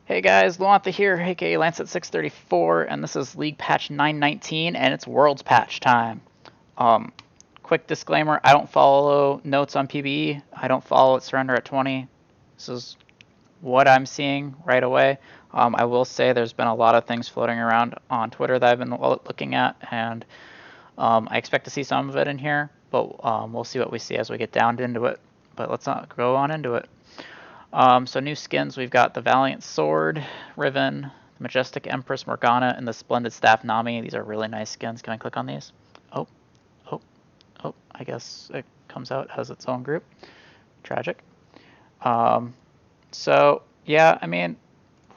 Hey guys, Luantha here, aka Lancet634, and this is League Patch 919, and it's Worlds Patch time. Um, Quick disclaimer, I don't follow notes on PBE, I don't follow it surrender at 20. This is what I'm seeing right away. I will say there's been a lot of things floating around on Twitter that I've been looking at, and I expect to see some of it in here, but we'll see what we see as we get down into it. But let's not go on into it. So new skins, we've got the Valiant Sword, Riven, the Majestic Empress Morgana, and the Splendid Staff Nami. These are really nice skins. Can I click on these? Oh, oh, oh, I guess it comes out as its own group. Tragic. So, yeah, I mean,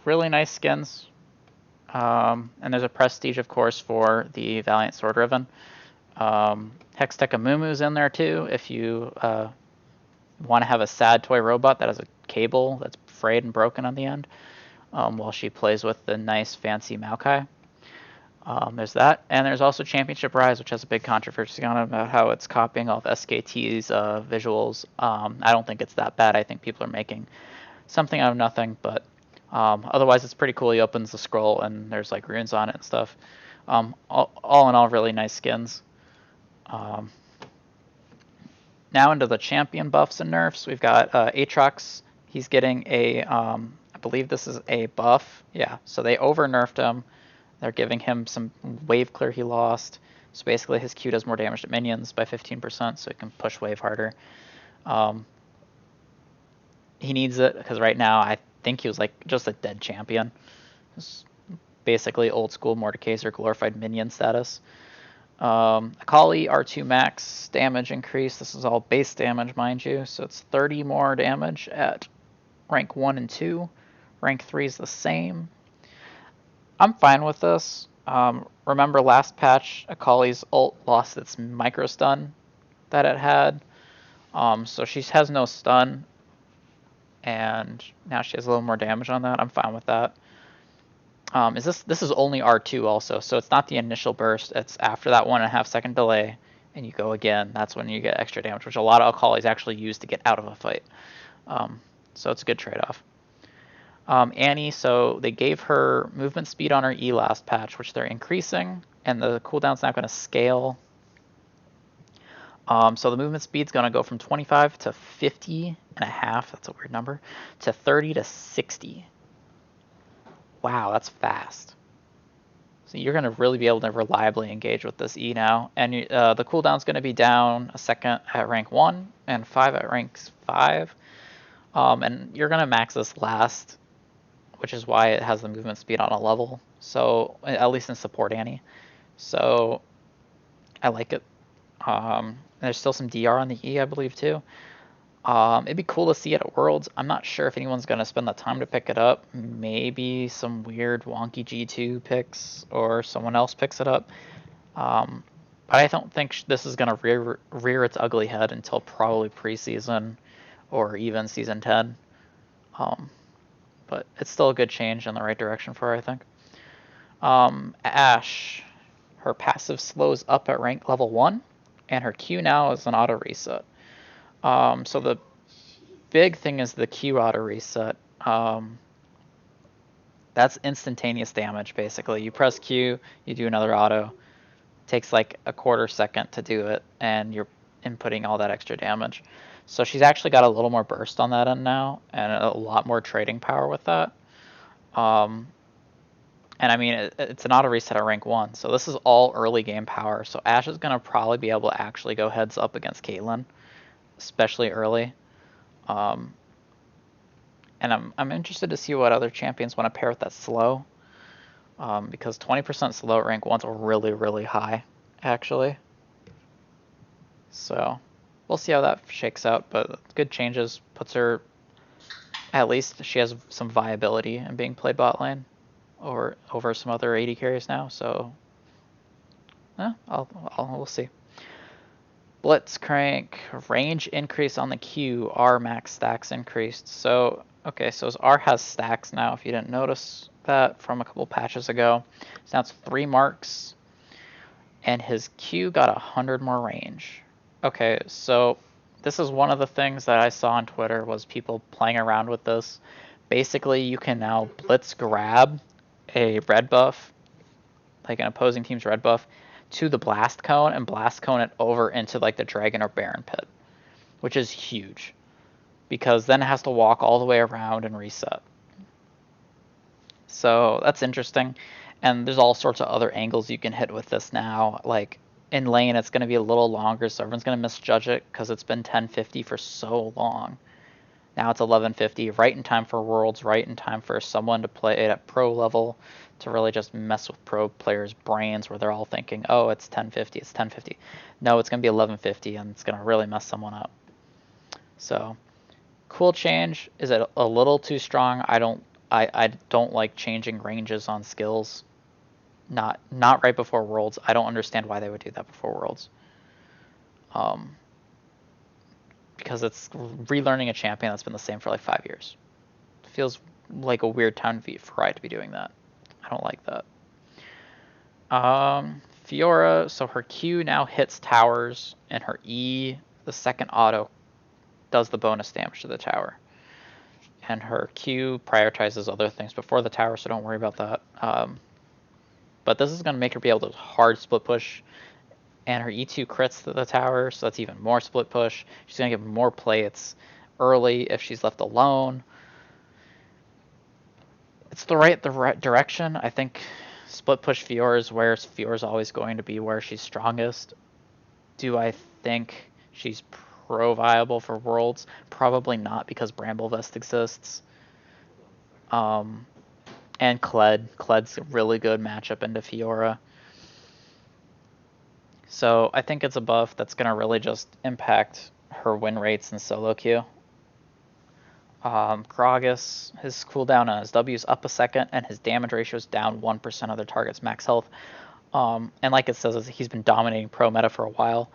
really nice skins. And there's a prestige, of course, for the Valiant Sword Riven. Hextech Amumu's in there, too, if you want to have a sad toy robot that has a cable that's frayed and broken on the end, while she plays with the nice fancy Maokai. There's that, and there's also Championship Rise, which has a big controversy on it about how it's copying all of SKT's visuals. I don't think it's that bad. I think people are making something out of nothing, but otherwise it's pretty cool. He opens the scroll and there's like runes on it and stuff. All in all, really nice skins. Now into the champion buffs and nerfs. We've got Aatrox. He's getting a, I believe this is a buff. Yeah, so they over nerfed him. They're giving him some wave clear he lost. So basically his Q does more damage to minions by 15%, so he can push wave harder. He needs it because right now I think he was like just a dead champion. It's basically old school Mordekaiser glorified minion status. Akali R2 max damage increase. This is all base damage, mind you. So it's 30 more damage at rank 1 and 2. Rank 3 is the same. I'm fine with this. Remember last patch, Akali's ult lost its micro stun that it had. So she has no stun. And now she has a little more damage on that. I'm fine with that. This is only R2 also, so it's not the initial burst. It's after that 1.5 second delay, and you go again. That's when you get extra damage, which a lot of Akalis actually use to get out of a fight. So it's a good trade-off. Annie, so they gave her movement speed on her E last patch, which they're increasing, and the cooldown's not going to scale. So the movement speed's going to go from 25 to 50 and a half, that's a weird number, to 30 to 60. Wow, that's fast. So you're going to really be able to reliably engage with this E now. And the cooldown's going to be down a second at rank 1 and 5 at rank 5. And you're going to max this last, which is why it has the movement speed on a level. So, at least in support Annie. So, I like it. There's still some DR on the E, I believe, too. It'd be cool to see it at Worlds. I'm not sure if anyone's going to spend the time to pick it up. Maybe some weird wonky G2 picks or someone else picks it up. But I don't think this is going to rear its ugly head until probably preseason or even season 10. But it's still a good change in the right direction for her, I think. Ashe, her passive slows up at rank level 1, and her Q now is an auto reset. So the big thing is the Q auto reset. That's instantaneous damage, basically. You press Q, you do another auto. It takes like a quarter second to do it, and you're inputting all that extra damage. So she's actually got a little more burst on that end now, and a lot more trading power with that. And I mean, it's an auto reset at rank 1, so this is all early game power. So Ashe is going to probably be able to actually go heads up against Caitlyn, especially early. And I'm interested to see what other champions want to pair with that slow, because 20% slow at rank 1's really, really high, actually. So we'll see how that shakes out, but good changes. Puts her, at least she has some viability in being played bot lane or over some other AD carries now, so we'll see. Blitzcrank, range increase on the Q, R max stacks increased. So, okay, so his R has stacks now, if you didn't notice that from a couple patches ago. So now it's 3 marks, and his Q got 100 more range. Okay, so this is one of the things that I saw on Twitter was people playing around with this. Basically, you can now blitz grab a red buff, like an opposing team's red buff, to the blast cone and blast cone it over into like the dragon or baron pit, which is huge because then it has to walk all the way around and reset. So that's interesting. And there's all sorts of other angles you can hit with this now. Like in lane, it's going to be a little longer, so everyone's going to misjudge it because it's been 1050 for so long. Now it's 1150, right in time for Worlds, right in time for someone to play it at pro level, to really just mess with pro players' brains where they're all thinking, oh, it's 1050, it's 1050. No, it's going to be 1150, and it's going to really mess someone up. So, cool change. Is it a little too strong? I don't like changing ranges on skills. Not right before Worlds. I don't understand why they would do that before Worlds. Because it's relearning a champion that's been the same for like 5 years. It feels like a weird time for Riot to be doing that. I don't like that. Fiora, so her Q now hits towers, and her E, the second auto, does the bonus damage to the tower. And her Q prioritizes other things before the tower, so don't worry about that. But this is going to make her be able to hard split push. And her E2 crits to the tower, so that's even more split push. She's going to get more plates early if she's left alone. It's the right direction. I think split push Fiora is where Fiora's always going to be where she's strongest. Do I think she's pro-viable for Worlds? Probably not, because Bramblevest exists. And Kled. Kled's a really good matchup into Fiora. So I think it's a buff that's going to really just impact her win rates in solo queue. Gragas, his cooldown on his W is up a second, and his damage ratio is down 1% of their target's max health. And like it says, he's been dominating pro meta for a while.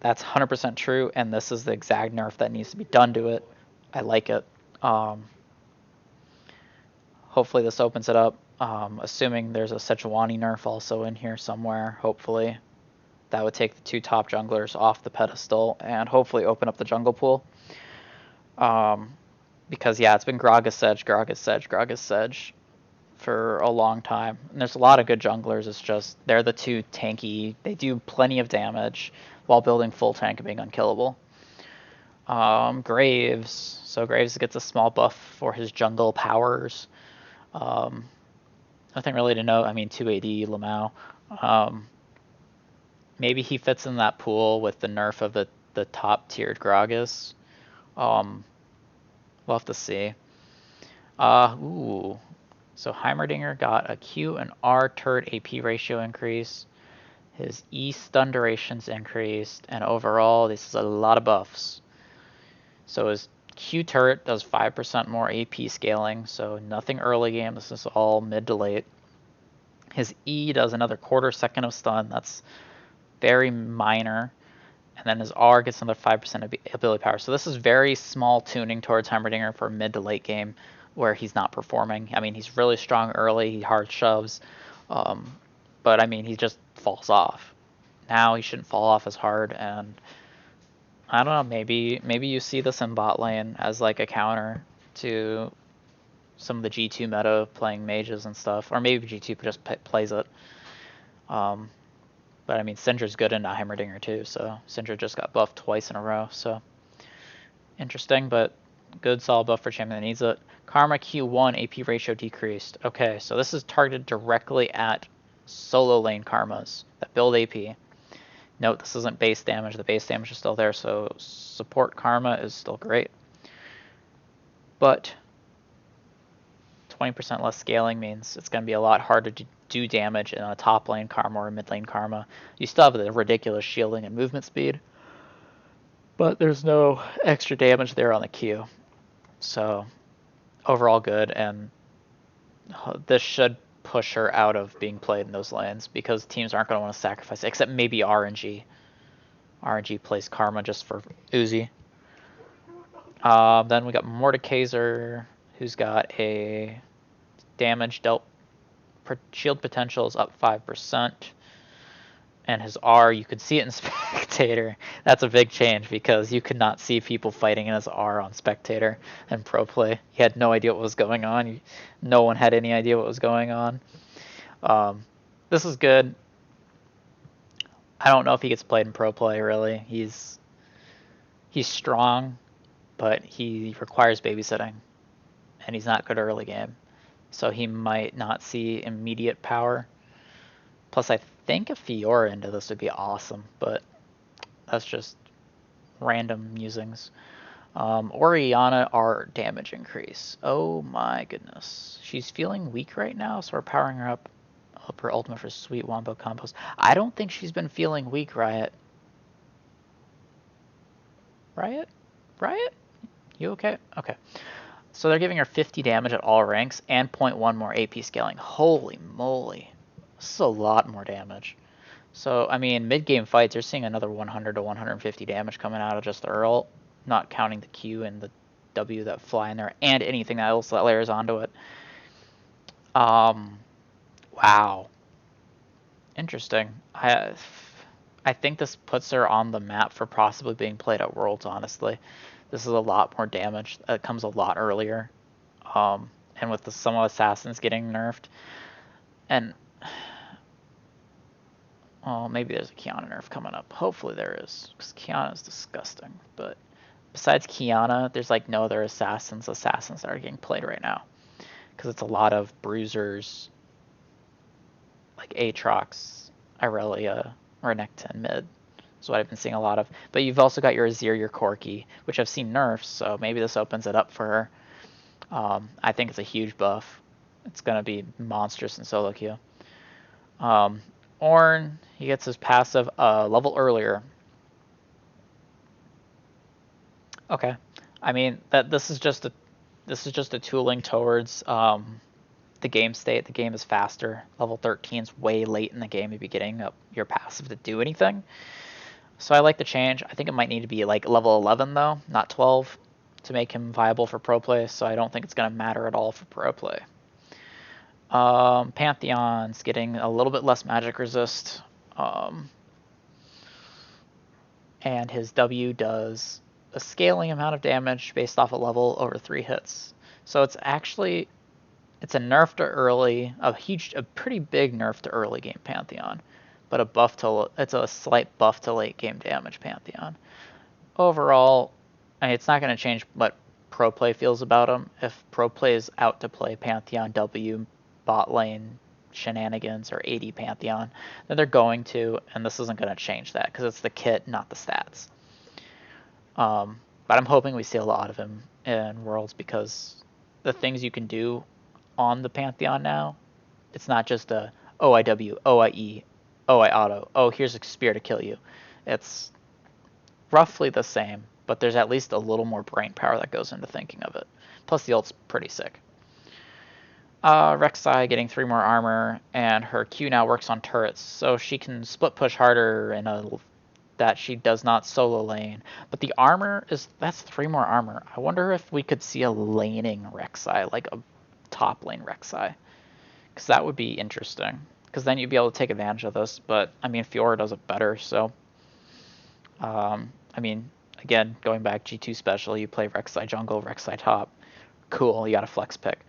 That's 100% true, and this is the exact nerf that needs to be done to it. I like it. Hopefully this opens it up. Assuming there's a Sejuani nerf also in here somewhere, hopefully. That would take the two top junglers off the pedestal and hopefully open up the jungle pool. Because, yeah, it's been Gragas Sedge for a long time. And there's a lot of good junglers. It's just they're the two tanky. They do plenty of damage while building full tank and being unkillable. Graves. So Graves gets a small buff for his jungle powers. Nothing really to note. I mean, 2AD, Lamau. Maybe he fits in that pool with the nerf of the top-tiered Gragas. We'll have to see. So Heimerdinger got a Q and R turret AP ratio increase. His E stun durations increased. And overall, this is a lot of buffs. So his Q turret does 5% more AP scaling. So nothing early game. This is all mid to late. His E does another quarter second of stun. That's very minor. And then his R gets another 5% ability power. So this is very small tuning towards Heimerdinger for mid to late game where he's not performing. I mean, he's really strong early. He hard shoves. But, I mean, he just falls off. Now he shouldn't fall off as hard. And I don't know, maybe you see this in bot lane as like a counter to some of the G2 meta playing mages and stuff. Or maybe G2 just plays it. But I mean, Syndra's good into Heimerdinger too, so Syndra just got buffed twice in a row, so interesting, but good solid buff for champion that needs it. Karma Q1 AP ratio decreased. Okay, so this is targeted directly at solo lane Karmas that build AP. Note, this isn't base damage. The base damage is still there, so support Karma is still great. But 20% less scaling means it's going to be a lot harder to do damage in a top lane Karma or a mid lane Karma. You still have the ridiculous shielding and movement speed, but there's no extra damage there on the Q. So overall good, and this should push her out of being played in those lanes because teams aren't going to want to sacrifice it, except maybe RNG. RNG plays Karma just for Uzi. Then we got Mordekaiser, who's got a damage dealt shield potential is up 5%, and his R, you could see it in Spectator. That's a big change because you could not see people fighting in his R on Spectator and Pro Play. You had no idea what was going on. No one had any idea what was going on. This is good. I don't know if he gets played in Pro Play, really. He's strong, but he requires babysitting, and he's not good early game. So he might not see immediate power. Plus, I think a Fiora into this would be awesome, but that's just random musings. Oriana, our damage increase. Oh my goodness. She's feeling weak right now, so we're powering her up her ultimate for Sweet Wombo combos. I don't think she's been feeling weak, Riot. Riot? Riot? You okay? Okay. So they're giving her 50 damage at all ranks and 0.1 more AP scaling. Holy moly. This is a lot more damage. So, I mean, mid-game fights, you're seeing another 100 to 150 damage coming out of just the ult, not counting the Q and the W that fly in there, and anything else that layers onto it. Wow. Interesting. I think this puts her on the map for possibly being played at Worlds, honestly. This is a lot more damage. It comes a lot earlier. And with some assassins getting nerfed. And well, maybe there's a Kiana nerf coming up. Hopefully there is, because Kiana is disgusting. But besides Kiana, there's like no other assassins that are getting played right now. Because it's a lot of bruisers, like Aatrox, Irelia, Renekton mid. That's what I've been seeing a lot of. But you've also got your Azir, your Corki, which I've seen nerfs, so maybe this opens it up for her. I think it's a huge buff. It's going to be monstrous in solo queue. Ornn, he gets his passive a level earlier. Okay. I mean, this is just a tooling towards the game state. The game is faster. Level 13 is way late in the game to be getting up your passive to do anything. So I like the change. I think it might need to be like level 11 though, not 12, to make him viable for pro play. So I don't think it's going to matter at all for pro play. Pantheon's getting a little bit less magic resist. And his W does a scaling amount of damage based off a level over 3 hits. So it's actually, it's a nerf to early, a pretty big nerf to early game Pantheon, but it's a slight buff to late game damage Pantheon. Overall, it's not going to change what pro play feels about him. If pro play is out to play Pantheon W bot lane shenanigans or 80 Pantheon, then they're going to, and this isn't going to change that because it's the kit, not the stats. But I'm hoping we see a lot of him in Worlds because the things you can do on the Pantheon now, it's not just a OIW, OIE, OI auto, oh here's a spear to kill you. It's roughly the same, but there's at least a little more brain power that goes into thinking of it. Plus the ult's pretty sick. Rek'Sai getting 3 more armor, and her Q now works on turrets, so she can split push harder in that she does not solo lane. But the armor that's 3 more armor. I wonder if we could see a laning Rek'Sai, like a top lane Rek'Sai, because that would be interesting. Because then you'd be able to take advantage of this. But I mean, Fiora does it better, so. I mean, again, going back G2 special, you play Rek'Sai jungle, Rek'Sai top. Cool, you got a flex pick.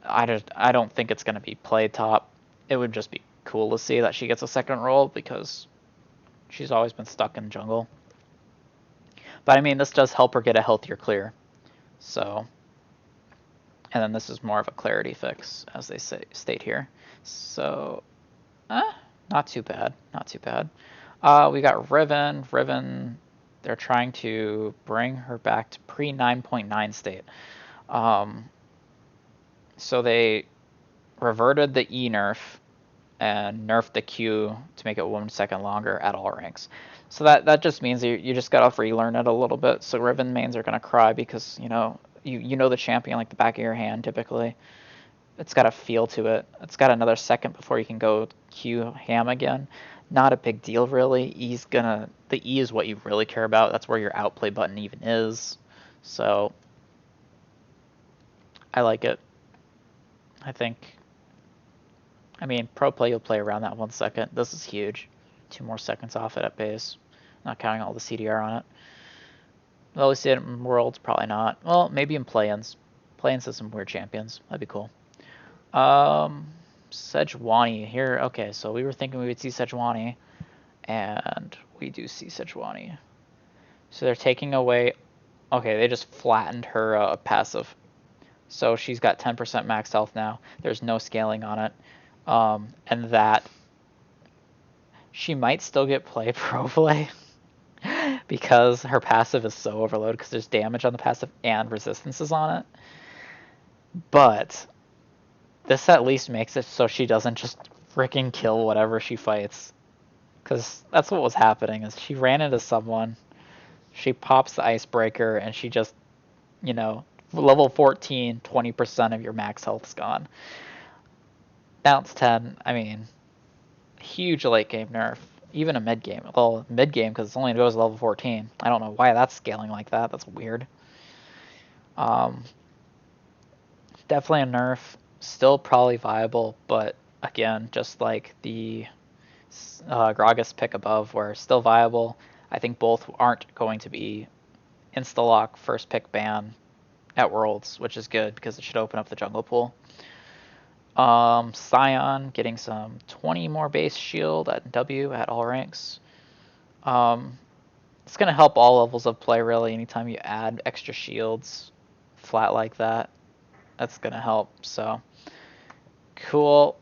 I don't think it's going to be played top. It would just be cool to see that she gets a second role because she's always been stuck in jungle. But I mean, this does help her get a healthier clear. So, and then this is more of a clarity fix, as they state here. So, not too bad, not too bad. We got Riven. Riven, they're trying to bring her back to pre 9.9 state. So they reverted the E nerf and nerfed the Q to make it 1 second longer at all ranks. So that just means you just gotta relearn it a little bit. So Riven mains are gonna cry because you know the champion like the back of your hand typically. It's got a feel to it. It's got another second before you can go Q ham again. Not a big deal really. The E is what you really care about. That's where your outplay button even is. So I like it. I think I mean, pro play, you'll play around that 1 second. This is huge. 2 more seconds off it at base. Not counting all the CDR on it. Will we see it in Worlds? Probably not. Well, maybe in play-ins. Play-ins has some weird champions. That'd be cool. Sejuani here. Okay, so we were thinking we would see Sejuani, and we do see Sejuani. So they're taking away... Okay, they just flattened her passive. So she's got 10% max health now. There's no scaling on it. And that... She might still get play pro play. Because her passive is so overloaded because there's damage on the passive and resistances on it. But this at least makes it so she doesn't just freaking kill whatever she fights. Because that's what was happening, is she ran into someone, she pops the icebreaker, and she just, you know, level 14, 20% of your max health's gone. Bounce 10, I mean, huge late game nerf. Even a mid game. Well, mid game because it only goes level 14. I don't know why that's scaling like that. That's weird. Definitely a nerf. Still probably viable, but again, just like the Gragas pick above, where still viable. I think both aren't going to be insta-lock first pick ban at Worlds, which is good because it should open up the jungle pool. Sion getting some 20 more base shield at W at all ranks. It's going to help all levels of play, really. Anytime you add extra shields flat like that, that's going to help. So, cool.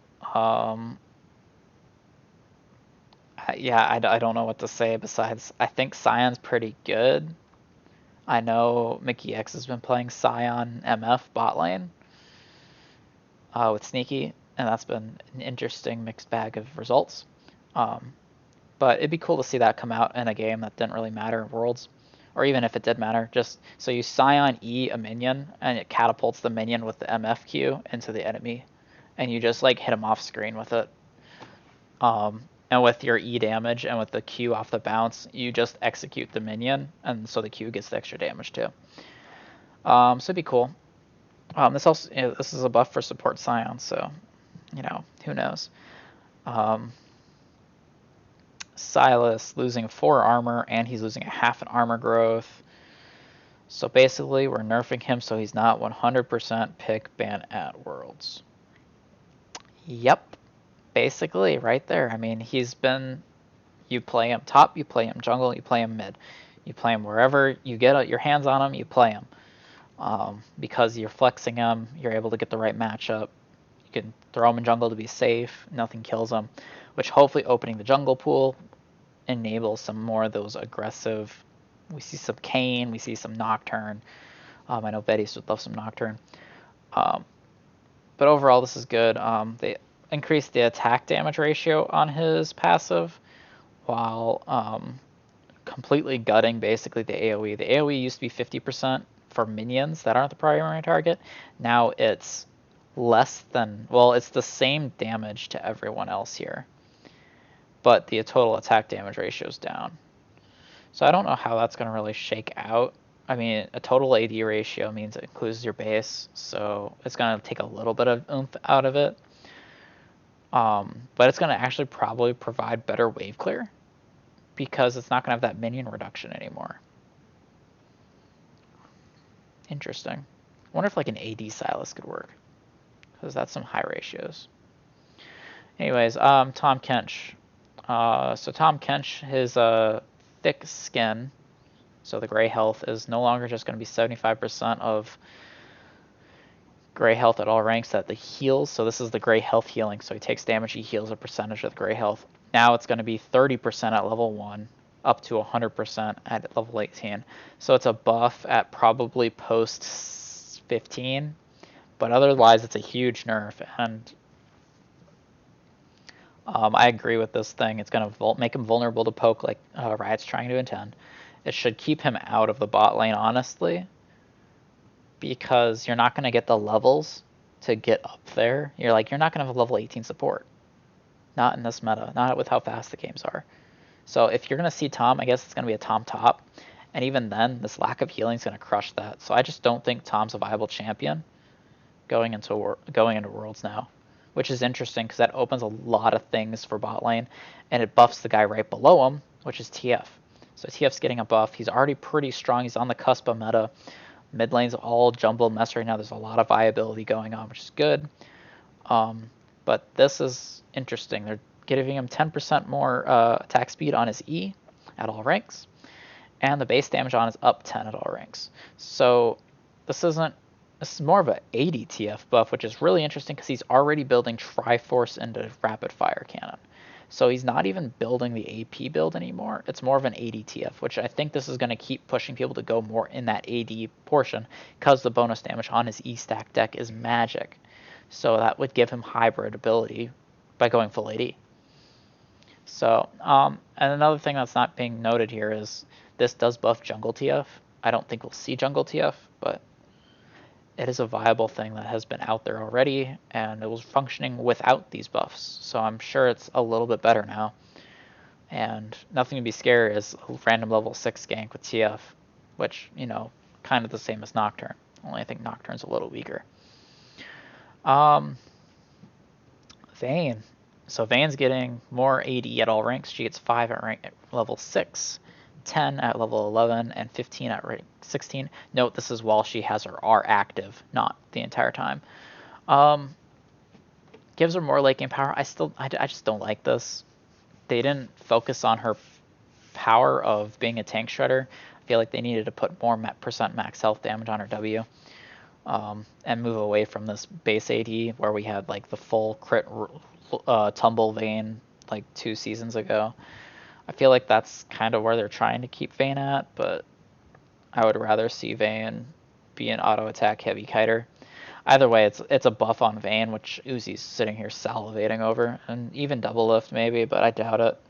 Yeah, I don't know what to say besides I think Sion's pretty good. I know Mickey X has been playing Sion MF bot lane with Sneaky, and that's been an interesting mixed bag of results. But it'd be cool to see that come out in a game that didn't really matter in Worlds. Or even if it did matter, just so you Sion E a minion, and it catapults the minion with the MF Q into the enemy. And you just like hit him off screen with it. And with your E damage and with the Q off the bounce, you just execute the minion, and so the Q gets the extra damage too. So it'd be cool. This is a buff for support Sion, so who knows. Silas losing 4 armor, and he's losing a half an armor growth. So basically, we're nerfing him so he's not 100% pick ban at Worlds. Yep, basically right there. I mean, you play him top, you play him jungle, you play him mid. You play him wherever you get your hands on him, you play him. Because you're flexing him, you're able to get the right matchup. You can throw him in jungle to be safe, nothing kills him, which hopefully opening the jungle pool enables some more of those aggressive. We see some Kayn, we see some Nocturne. I know Vetis would love some Nocturne. But overall, this is good. They increased the attack damage ratio on his passive while completely gutting basically the AoE. The AoE used to be 50% for minions that aren't the primary target. Now it's less than, well, it's the same damage to everyone else here, but the total attack damage ratio is down. So I don't know how that's going to really shake out. I mean, a total AD ratio means it includes your base, so it's going to take a little bit of oomph out of it. But it's going to actually probably provide better wave clear because it's not going to have that minion reduction anymore. Interesting. I wonder if like an AD Silas could work, because that's some high ratios. Anyways, Tahm Kench. So Tahm Kench, his thick skin, so the gray health is no longer just going to be 75% of gray health at all ranks that the heals. So this is the gray health healing. So he takes damage, he heals a percentage of the gray health. Now it's going to be 30% at level 1, up to 100% at level 18. So it's a buff at probably post 15, but otherwise it's a huge nerf. And I agree with this thing. It's going to make him vulnerable to poke like Riot's trying to intend. It should keep him out of the bot lane, honestly, because you're not going to get the levels to get up there. You're not going to have a level 18 support. Not in this meta. Not with how fast the games are. So if you're going to see Tahm, I guess it's going to be a Tahm top. And even then, this lack of healing is going to crush that. So I just don't think Tahm's a viable champion going into Worlds now. which is interesting because that opens a lot of things for bot lane, and it buffs the guy right below him, which is TF. So TF's getting a buff. He's already pretty strong. He's on the cusp of meta. Mid lane's all jumbled mess right now. There's a lot of viability going on, which is good. But this is interesting. They're giving him 10% more attack speed on his E at all ranks, and the base damage on is up 10 at all ranks. So this is more of an 80 TF buff, which is really interesting because he's already building Triforce into Rapid Fire Cannon. So he's not even building the AP build anymore. It's more of an AD TF, which I think this is going to keep pushing people to go more in that AD portion because the bonus damage on his E stack deck is magic. So that would give him hybrid ability by going full AD. So, and another thing that's not being noted here is this does buff jungle TF. I don't think we'll see jungle TF, but it is a viable thing that has been out there already, and it was functioning without these buffs. So I'm sure it's a little bit better now. And nothing to be scared is a random level 6 gank with TF, which, you know, kind of the same as Nocturne. Only I think Nocturne's a little weaker. Vayne. So Vayne's getting more AD at all ranks. She gets 5 at level 6, 10 at level 11, and 15 at rank 16. Note this is while she has her R active, not the entire time. Gives her more late game power. I just don't like this. They didn't focus on her power of being a tank shredder. I feel like they needed to put more percent max health damage on her W. And move away from this base AD where we had like the full crit tumble Vayne like 2 seasons ago. I feel like that's kind of where they're trying to keep Vayne at, but I would rather see Vayne be an auto attack heavy kiter. Either way, it's a buff on Vayne, which Uzi's sitting here salivating over, and even double lift maybe, but I doubt it.